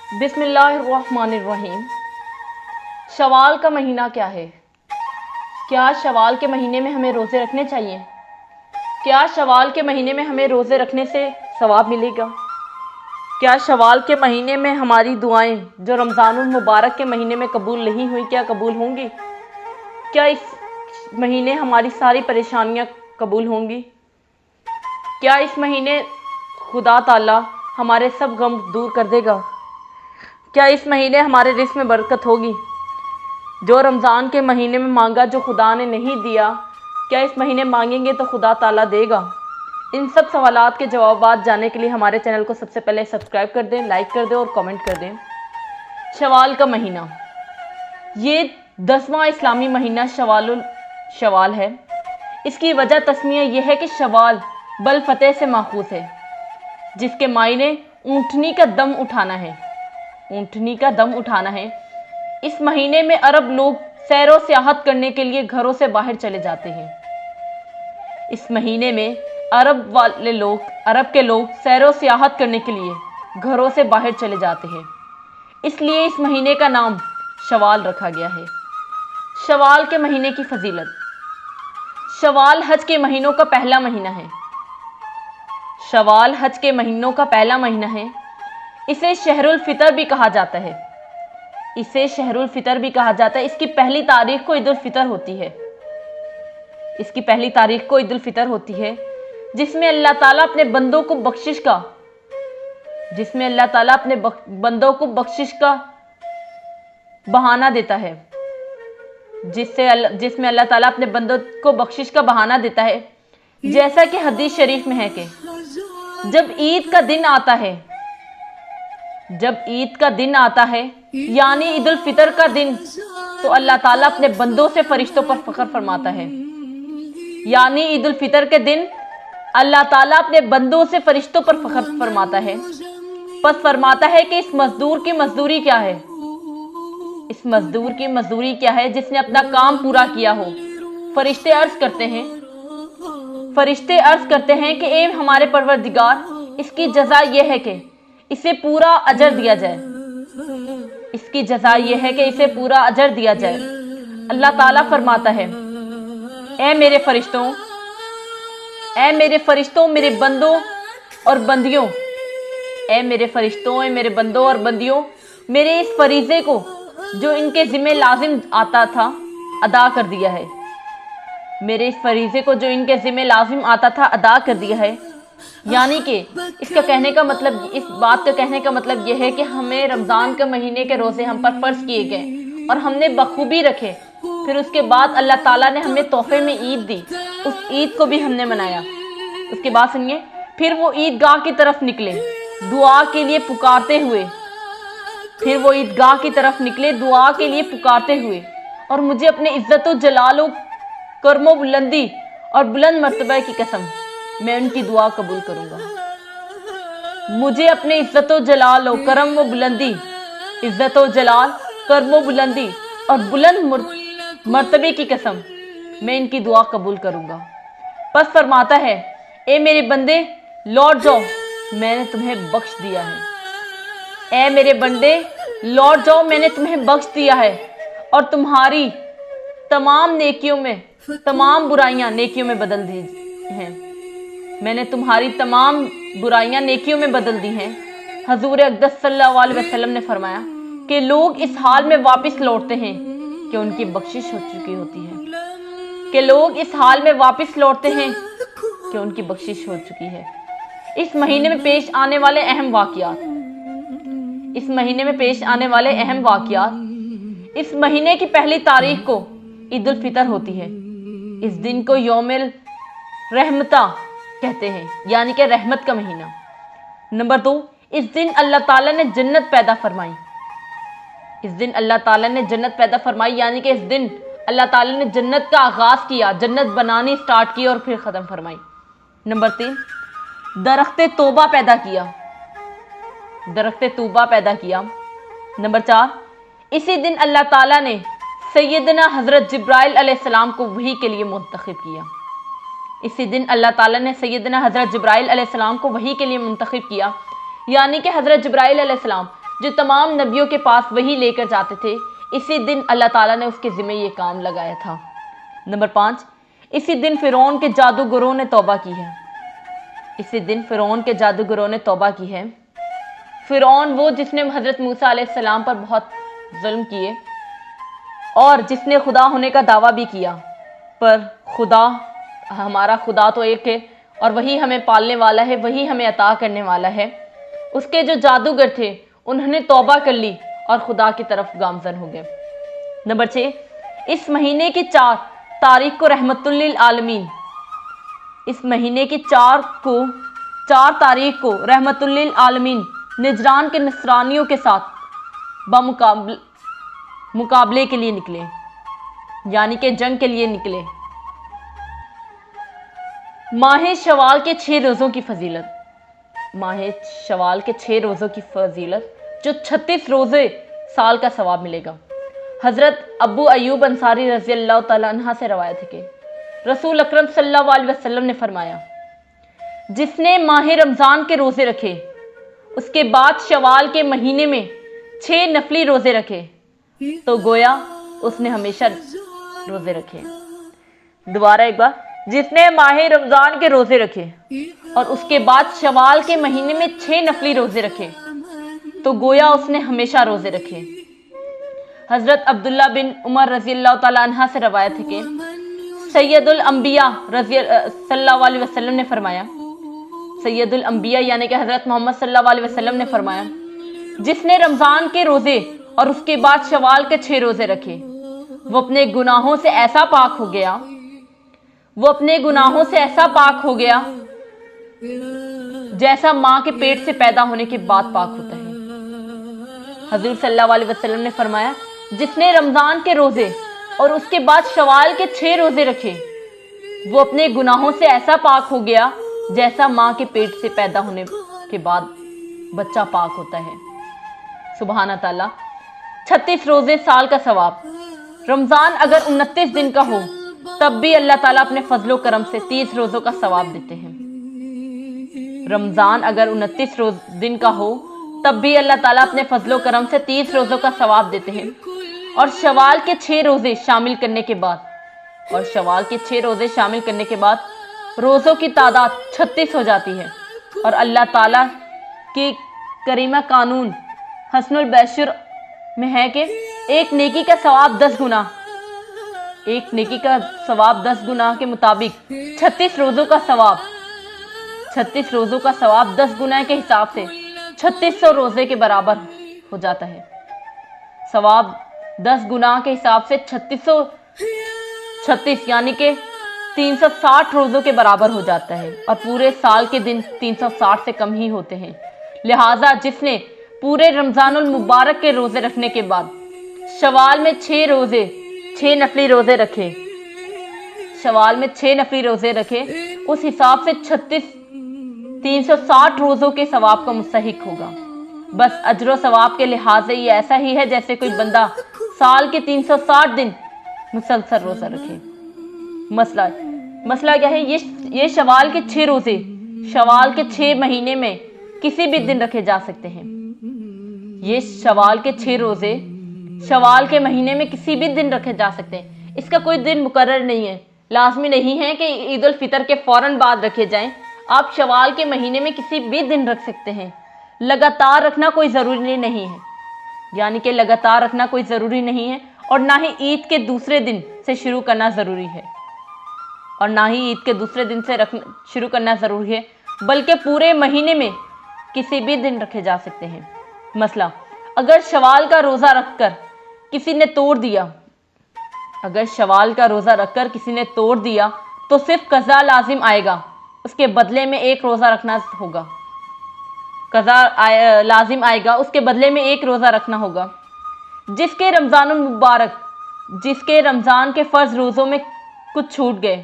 بسم اللہ الرحمن الرحیم۔ شوال کا مہینہ کیا ہے؟ کیا شوال کے مہینے میں ہمیں روزے رکھنے چاہیے؟ کیا شوال کے مہینے میں ہمیں روزے رکھنے سے ثواب ملے گا؟ کیا شوال کے مہینے میں ہماری دعائیں جو رمضان المبارک کے مہینے میں قبول نہیں ہوئی کیا قبول ہوں گی؟ کیا اس مہینے ہماری ساری پریشانیاں قبول ہوں گی؟ کیا اس مہینے خدا تعالیٰ ہمارے سب غم دور کر دے گا؟ کیا اس مہینے ہمارے رزق میں برکت ہوگی؟ جو رمضان کے مہینے میں مانگا جو خدا نے نہیں دیا، کیا اس مہینے مانگیں گے تو خدا تعالیٰ دے گا؟ ان سب سوالات کے جوابات جاننے کے لیے ہمارے چینل کو سب سے پہلے سبسکرائب کر دیں، لائک کر دیں اور کمنٹ کر دیں۔ شوال کا مہینہ، یہ 10واں اسلامی مہینہ شوال ہے۔ اس کی وجہ تسمیہ یہ ہے کہ شوال بالفتح سے ماخوذ ہے، جس کے معنی اونٹنی کا دم اٹھانا ہے۔ اونٹنی کا دم اٹھانا ہے۔ اس مہینے میں عرب لوگ سیر و سیاحت کرنے کے لیے گھروں سے باہر چلے جاتے ہیں۔ اس مہینے میں عرب کے لوگ سیر و سیاحت کرنے کے لیے گھروں سے باہر چلے جاتے ہیں، اس لیے اس مہینے کا نام شوال رکھا گیا ہے۔ شوال کے مہینے کی فضیلت۔ شوال حج کے مہینوں کا پہلا مہینہ ہے۔ شوال حج کے مہینوں کا پہلا مہینہ ہے۔ اسے شہر الفطر بھی کہا جاتا ہے۔ اسے شہر الفطر بھی کہا جاتا ہے۔ اس کی پہلی تاریخ کو عید الفطر ہوتی ہے۔ اس کی پہلی تاریخ کو عید الفطر ہوتی ہے، جس میں اللہ تعالیٰ اپنے بندوں کو بخشش کا بہانہ دیتا ہے۔ جس میں اللہ تعالیٰ اپنے بندوں کو بخشش کا بہانہ دیتا ہے، جیسا کہ حدیث شریف میں ہے کہ جب عید کا دن آتا ہے یعنی عید الفطر کا دن، تو اللہ تعالیٰ اپنے بندوں سے فرشتوں پر فخر فرماتا ہے۔ یعنی عید الفطر کے دن اللہ تعالیٰ اپنے بندوں سے فرشتوں پر فخر فرماتا ہے۔ پس فرماتا ہے کہ اس مزدور کی مزدوری کیا ہے؟ اس مزدور کی مزدوری کیا ہے جس نے اپنا کام پورا کیا ہو؟ فرشتے عرض کرتے ہیں کہ اے ہمارے پروردگار، اس کی جزا یہ ہے کہ اسے پورا اجر دیا جائے۔ اس کی جزا یہ ہے کہ اسے پورا اجر دیا جائے۔ اللہ تعالیٰ فرماتا ہے، اے میرے فرشتوں، میرے بندوں اور بندیوں، اے میرے فرشتوں، اے میرے بندوں اور بندیوں، میرے اس فریضے کو جو ان کے ذمہ لازم آتا تھا ادا کر دیا ہے۔ میرے اس فریضے کو جو ان کے ذمہ لازم آتا تھا ادا کر دیا ہے۔ یعنی کہ اس بات کا کہنے کا مطلب یہ ہے کہ ہمیں رمضان کے مہینے کے روزے ہم پر فرض کیے گئے اور ہم نے بخوبی رکھے۔ پھر اس کے بعد اللہ تعالیٰ نے ہمیں تحفے میں عید دی، اس عید کو بھی ہم نے منایا۔ اس کے بعد سنیے، پھر وہ عیدگاہ کی طرف نکلے دعا کے لیے پکارتے ہوئے، اور مجھے اپنے عزت و جلال و کرم و بلندی اور بلند مرتبہ کی قسم میں ان کی دعا قبول کروں گا۔ مجھے اپنے عزت و جلال و کرم و بلندی اور بلند مرتبے کی قسم میں ان کی دعا قبول کروں گا۔ پس فرماتا ہے، اے میرے بندے لوٹ جاؤ، میں نے تمہیں بخش دیا ہے۔ اے میرے بندے لوٹ جاؤ، میں نے تمہیں بخش دیا ہے اور تمہاری تمام برائیاں نیکیوں میں بدل دی ہیں۔ میں نے تمہاری تمام برائیاں نیکیوں میں بدل دی ہیں۔ حضور اقدس صلی اللہ علیہ وسلم نے فرمایا کہ لوگ اس حال میں واپس لوٹتے ہیں کہ ان کی بخشش ہو چکی ہوتی ہے۔ اس مہینے میں پیش آنے والے اہم واقعات۔ اس مہینے کی پہلی تاریخ کو عید الفطر ہوتی ہے۔ اس دن کو یوم الرحمتہ کہتے ہیں، یعنی کہ رحمت کا مہینہ۔ نمبر 2، اس دن اللہ تعالیٰ نے جنت پیدا فرمائی۔ یعنی کہ اس دن اللہ تعالیٰ نے جنت کا آغاز کیا، جنت بنانی سٹارٹ کی اور پھر ختم فرمائی۔ نمبر 3، درخت توبہ پیدا کیا۔ نمبر 4، اسی دن اللہ تعالیٰ نے سیدنا حضرت جبرائیل علیہ السلام کو وحی کے لیے منتخب کیا۔ اسی دن اللہ تعالیٰ نے سیدنا حضرت جبرائیل علیہ السلام کو وحی کے لیے منتخب کیا، یعنی کہ حضرت جبرائیل علیہ السلام جو تمام نبیوں کے پاس وہی لے کر جاتے تھے، اسی دن اللہ تعالیٰ نے اس کے ذمہ یہ کام لگایا تھا۔ نمبر 5، اسی دن فرعون کے جادوگروں نے توبہ کی ہے۔ اسی دن فرعون کے جادوگروں نے توبہ کی ہے۔ فرعون وہ جس نے حضرت موسیٰ علیہ السلام پر بہت ظلم کیے اور جس نے خدا ہونے کا دعویٰ بھی کیا، پر خدا، ہمارا خدا تو ایک ہے اور وہی ہمیں پالنے والا ہے، وہی ہمیں عطا کرنے والا ہے۔ اس کے جو جادوگر تھے انہوں نے توبہ کر لی اور خدا کی طرف گامزن ہو گئے۔ نمبر 6، اس مہینے کی 4 تاریخ کو رحمت للعالمین، اس مہینے کی 4 تاریخ کو رحمت للعالمین نجران کے نصرانیوں کے ساتھ مقابلے کے لیے نکلے، یعنی کہ جنگ کے لیے نکلے۔ ماہ شوال کے 6 روزوں کی فضیلت۔ ماہ شوال کے 6 روزوں کی فضیلت، جو 36 روزے سال کا ثواب ملے گا۔ حضرت ابو ایوب انصاری رضی اللہ تعالیٰ عنہ سے روایت ہے کہ رسول اکرم صلی اللہ علیہ وسلم نے فرمایا، جس نے ماہ رمضان کے روزے رکھے، اس کے بعد شوال کے مہینے میں 6 نفلی روزے رکھے، تو گویا اس نے ہمیشہ روزے رکھے۔ دوبارہ ایک بار، جس نے ماہ رمضان کے روزے رکھے اور اس کے بعد شوال کے مہینے میں 6 نفلی روزے رکھے، تو گویا اس نے ہمیشہ روزے رکھے۔ حضرت عبداللہ بن عمر رضی اللہ تعالیٰ عنہ سے روایت ہے کہ سید الانبیاء صلی اللہ علیہ وسلم نے فرمایا، سید الانبیاء یعنی کہ حضرت محمد صلی اللہ علیہ وسلم نے فرمایا، جس نے رمضان کے روزے اور اس کے بعد شوال کے 6 روزے رکھے، وہ اپنے گناہوں سے ایسا پاک ہو گیا، وہ اپنے گناہوں سے ایسا پاک ہو گیا جیسا ماں کے پیٹ سے پیدا ہونے کے بعد پاک ہوتا ہے۔ حضور صلی اللہ علیہ وسلم نے فرمایا، جس نے رمضان کے روزے اور اس کے بعد شوال کے 6 روزے رکھے، وہ اپنے گناہوں سے ایسا پاک ہو گیا جیسا ماں کے پیٹ سے پیدا ہونے کے بعد بچہ پاک ہوتا ہے۔ سبحان تعالیٰ۔ 36 روزے سال کا ثواب۔ رمضان اگر 29 دن کا ہو تب بھی اللہ تعالیٰ اپنے فضل و کرم سے 30 روزوں کا ثواب دیتے ہیں۔ رمضان اگر 29 دن کا ہو تب بھی اللہ تعالیٰ اپنے فضل و کرم سے 30 روزوں کا ثواب دیتے ہیں، اور شوال کے 6 روزے شامل کرنے کے بعد روزوں کی تعداد 36 ہو جاتی ہے، اور اللہ تعالیٰ کی کریمہ قانون حسن البشر میں ہے کہ ایک نیکی کا ثواب 10 گنا، ایک نیکی کا ثواب 10 گنا کے مطابق 36 روزوں کا ثواب، 36 روزوں کا ثواب 10 گنا کے حساب سے 3600 روزے کے برابر ہو جاتا ہے۔ ثواب 10 گنا کے حساب سے 36 یعنی کہ 360 روزوں کے برابر ہو جاتا ہے، اور پورے سال کے دن 360 سے کم ہی ہوتے ہیں۔ لہٰذا جس نے پورے رمضان المبارک کے روزے رکھنے کے بعد شوال میں 6 نفلی روزے رکھے، شوال میں 6 نفلی روزے رکھے، اس حساب سے 360 روزوں کے ثواب کا مستحق ہوگا۔ بس اجر و ثواب کے لحاظ سے یہ ایسا ہی ہے جیسے کوئی بندہ سال کے 360 دن مسلسل روزہ رکھے۔ مسئلہ کیا ہے؟ یہ شوال کے 6 روزے شوال کے 6 مہینے میں کسی بھی دن رکھے جا سکتے ہیں۔ یہ شوال کے 6 روزے شوال کے مہینے میں کسی بھی دن رکھے جا سکتے ہیں، اس کا کوئی دن مقرر نہیں ہے، لازمی نہیں ہے کہ عید الفطر کے فوراً بعد رکھے جائیں۔ آپ شوال کے مہینے میں کسی بھی دن رکھ سکتے ہیں، لگاتار رکھنا کوئی ضروری نہیں ہے، یعنی کہ لگاتار رکھنا کوئی ضروری نہیں ہے، اور نہ ہی عید کے دوسرے دن سے شروع کرنا ضروری ہے، اور نہ ہی عید کے دوسرے دن سے شروع کرنا ضروری ہے، بلکہ پورے مہینے میں کسی بھی دن رکھے جا سکتے ہیں۔ مسئلہ، اگر شوال کا روزہ رکھ کر کسی نے توڑ دیا، اگر شوال کا روزہ رکھ کر کسی نے توڑ دیا تو صرف قضا لازم آئے گا، اس کے بدلے میں 1 روزہ رکھنا ہوگا، قضا لازم آئے گا، اس کے بدلے میں 1 روزہ رکھنا ہوگا۔ جس کے رمضان المبارک، جس کے رمضان کے فرض روزوں میں کچھ چھوٹ گئے،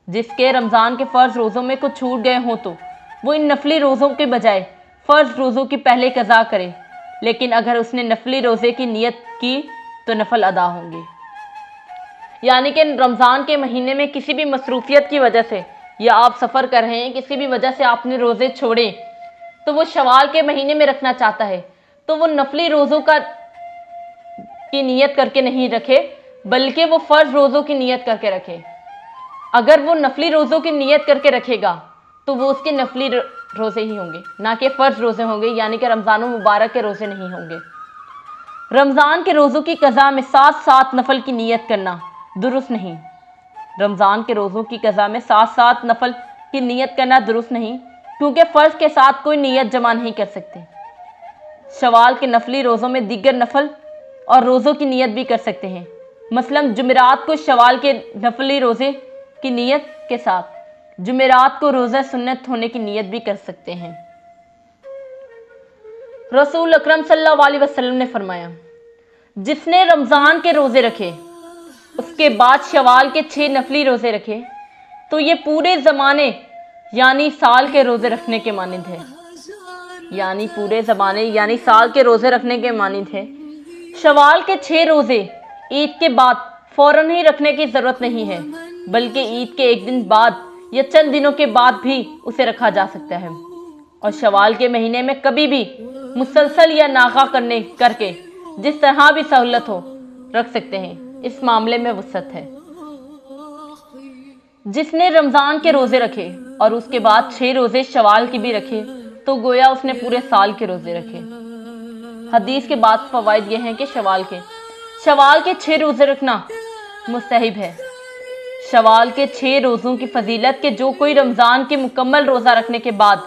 جس کے رمضان کے فرض روزوں میں کچھ چھوٹ گئے ہوں تو وہ ان نفلی روزوں کے بجائے فرض روزوں کی پہلے قضا کرے، لیکن اگر اس نے نفلی روزے کی نیت کی تو نفل ادا ہوں گے۔ یعنی کہ رمضان کے مہینے میں کسی بھی مصروفیت کی وجہ سے، یا آپ سفر کر رہے ہیں، کسی بھی وجہ سے آپ نے روزے چھوڑے، تو وہ شوال کے مہینے میں رکھنا چاہتا ہے، تو وہ نفلی روزوں کی نیت کر کے نہیں رکھے بلکہ وہ فرض روزوں کی نیت کر کے رکھے۔ اگر وہ نفلی روزوں کی نیت کر کے رکھے گا تو وہ اس کے نفلی روزے ہی ہوں گے، نہ کہ فرض روزے ہوں گے، یعنی کہ رمضان المبارک کے روزے نہیں ہوں گے۔ رمضان کے روزوں کی قضا میں 7 نفل کی نیت کرنا درست نہیں۔ رمضان کے روزوں کی قضا میں 7 نفل کی نیت کرنا درست نہیں، کیونکہ فرض کے ساتھ کوئی نیت جمع نہیں کر سکتے۔ شوال کے نفلی روزوں میں دیگر نفل اور روزوں کی نیت بھی کر سکتے ہیں، مثلا جمعرات کو شوال کے نفلی روزے کی نیت کے ساتھ جمعرات کو روزہ سنت ہونے کی نیت بھی کر سکتے ہیں۔ رسول اکرم صلی اللہ علیہ وسلم نے فرمایا، جس نے رمضان کے روزے رکھے اس کے بعد شوال کے 6 نفلی روزے رکھے تو یہ پورے زمانے یعنی سال کے روزے رکھنے کے مانند ہے، یعنی پورے زمانے یعنی سال کے روزے رکھنے کے مانند ہے۔ شوال کے 6 روزے عید کے بعد فوراً ہی رکھنے کی ضرورت نہیں ہے، بلکہ عید کے ایک دن بعد یا چند دنوں کے بعد بھی اسے رکھا جا سکتا ہے، اور شوال کے مہینے میں کبھی بھی مسلسل یا ناغہ کر کے جس طرح بھی سہولت ہو رکھ سکتے ہیں، اس معاملے میں وسعت ہے۔ جس نے رمضان کے روزے رکھے اور اس کے بعد 6 روزے شوال کے بھی رکھے تو گویا اس نے پورے سال کے روزے رکھے۔ حدیث کے بعد فوائد یہ ہیں کہ شوال کے 6 روزے رکھنا مستحب ہے۔ شوال کے 6 روزوں کی فضیلت کہ جو کوئی رمضان کے مکمل روزہ رکھنے کے بعد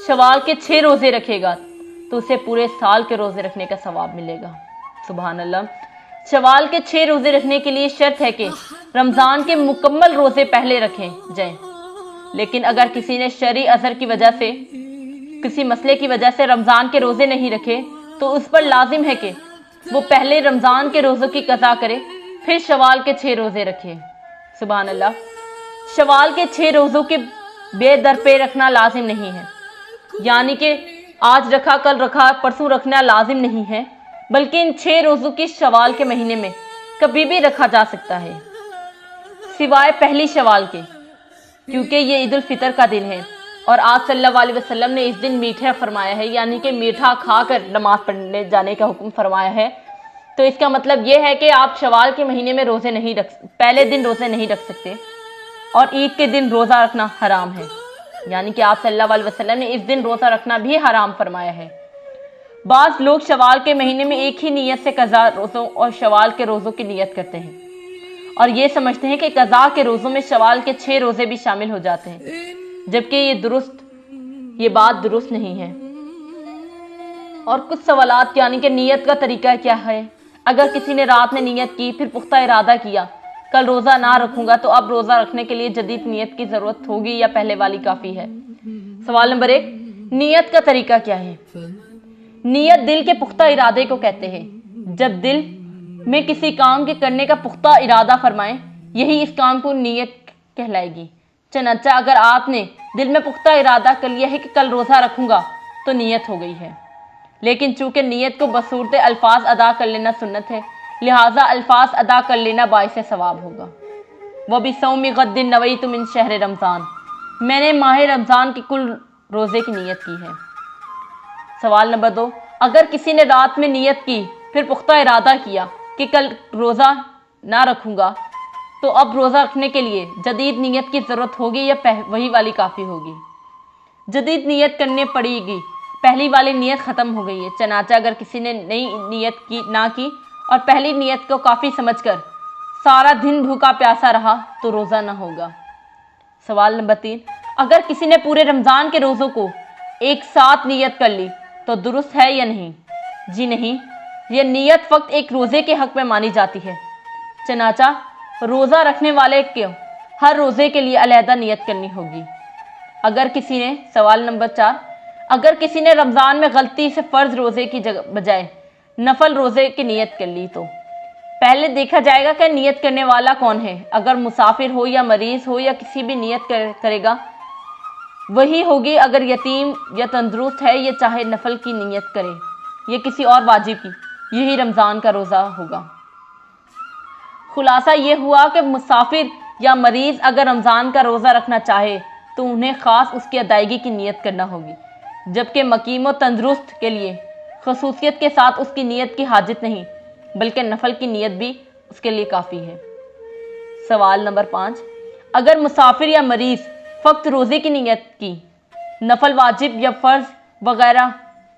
شوال کے 6 روزے رکھے گا تو اسے پورے سال کے روزے رکھنے کا ثواب ملے گا۔ سبحان اللہ۔ شوال کے 6 روزے رکھنے کے لیے شرط ہے کہ رمضان کے مکمل روزے پہلے رکھے جائیں، لیکن اگر کسی نے شرعی عذر کی وجہ سے کسی مسئلے کی وجہ سے رمضان کے روزے نہیں رکھے تو اس پر لازم ہے کہ وہ پہلے رمضان کے روزوں کی قضا کرے پھر شوال کے 6 روزے رکھے۔ سبحان اللہ۔ شوال کے 6 روزوں کے بے درپے رکھنا لازم نہیں ہے، یعنی کہ آج رکھا کل رکھا پرسوں رکھنا لازم نہیں ہے، بلکہ ان 6 روزوں کی شوال کے مہینے میں کبھی بھی رکھا جا سکتا ہے، سوائے پہلی شوال کے، کیونکہ یہ عید الفطر کا دن ہے اور آج صلی اللہ علیہ وسلم نے اس دن میٹھا فرمایا ہے، یعنی کہ میٹھا کھا کر نماز پڑھنے جانے کا حکم فرمایا ہے۔ تو اس کا مطلب یہ ہے کہ آپ شوال کے مہینے میں پہلے دن روزے نہیں رکھ سکتے، اور عید کے دن روزہ رکھنا حرام ہے، یعنی کہ آپ صلی اللہ علیہ وسلم نے اس دن روزہ رکھنا بھی حرام فرمایا ہے۔ بعض لوگ شوال کے مہینے میں ایک ہی نیت سے قضا روزوں اور شوال کے روزوں کی نیت کرتے ہیں اور یہ سمجھتے ہیں کہ قضا کے روزوں میں شوال کے 6 روزے بھی شامل ہو جاتے ہیں، جبکہ یہ بات درست نہیں ہے۔ اور کچھ سوالات، یعنی کہ نیت کا طریقہ کیا ہے؟ اگر کسی نے رات میں نیت کی پھر پختہ ارادہ کیا کل روزہ نہ رکھوں گا تو اب روزہ رکھنے کے لیے جدید نیت کی ضرورت ہوگی یا پہلے والی کافی ہے؟ سوال نمبر 1، نیت کا طریقہ کیا ہے؟ نیت دل کے پختہ ارادے کو کہتے ہیں۔ جب دل میں کسی کام کے کرنے کا پختہ ارادہ فرمائیں، یہی اس کام کو نیت کہلائے گی۔ چنانچہ اگر آپ نے دل میں پختہ ارادہ کر لیا ہے کہ کل روزہ رکھوں گا تو نیت ہو گئی ہے، لیکن چونکہ نیت کو بصورت الفاظ ادا کر لینا سنت ہے، لہٰذا الفاظ ادا کر لینا باعث ثواب ہوگا۔ وَبِصَوْمِ غَدٍ نَوَيْتُ مِنْ شَهْرِ رمضان، میں نے ماہ رمضان کی کل روزے کی نیت کی ہے۔ سوال نمبر 2، اگر کسی نے رات میں نیت کی پھر پختہ ارادہ کیا کہ کل روزہ نہ رکھوں گا تو اب روزہ رکھنے کے لیے جدید نیت کی ضرورت ہوگی یا وہی والی کافی ہوگی؟ جدید نیت کرنے پڑے گی، پہلی والی نیت ختم ہو گئی ہے۔ چنانچہ اگر کسی نے نئی نیت نہ کی اور پہلی نیت کو کافی سمجھ کر سارا دن بھوکا پیاسا رہا تو روزہ نہ ہوگا۔ سوال نمبر 3، اگر کسی نے پورے رمضان کے روزوں کو ایک ساتھ نیت کر لی تو درست ہے یا نہیں؟ جی نہیں، یہ نیت فقط ایک روزے کے حق میں مانی جاتی ہے، چنانچہ روزہ رکھنے والے کو ہر روزے کے لیے علیحدہ نیت کرنی ہوگی۔ سوال نمبر 4، اگر کسی نے رمضان میں غلطی سے فرض روزے کی بجائے نفل روزے کی نیت کر لی تو پہلے دیکھا جائے گا کہ نیت کرنے والا کون ہے۔ اگر مسافر ہو یا مریض ہو یا کسی بھی نیت کرے گا وہی ہوگی، اگر یتیم یا تندرست ہے یہ چاہے نفل کی نیت کرے یا کسی اور واجب کی، یہی رمضان کا روزہ ہوگا۔ خلاصہ یہ ہوا کہ مسافر یا مریض اگر رمضان کا روزہ رکھنا چاہے تو انہیں خاص اس کی ادائیگی کی نیت کرنا ہوگی، جبکہ مقیم و تندرست کے لیے خصوصیت کے ساتھ اس کی نیت کی حاجت نہیں بلکہ نفل کی نیت بھی اس کے لیے کافی ہے۔ سوال نمبر 5، اگر مسافر یا مریض فقط روزے کی نیت کی، نفل واجب یا فرض وغیرہ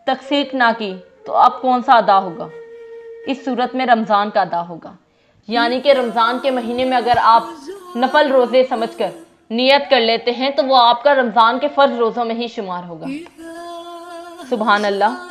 تخصیص نہ کی تو اب کون سا ادا ہوگا؟ اس صورت میں رمضان کا ادا ہوگا، یعنی کہ رمضان کے مہینے میں اگر آپ نفل روزے سمجھ کر نیت کر لیتے ہیں تو وہ آپ کا رمضان کے فرض روزوں میں ہی شمار ہوگا۔ سبحان اللہ۔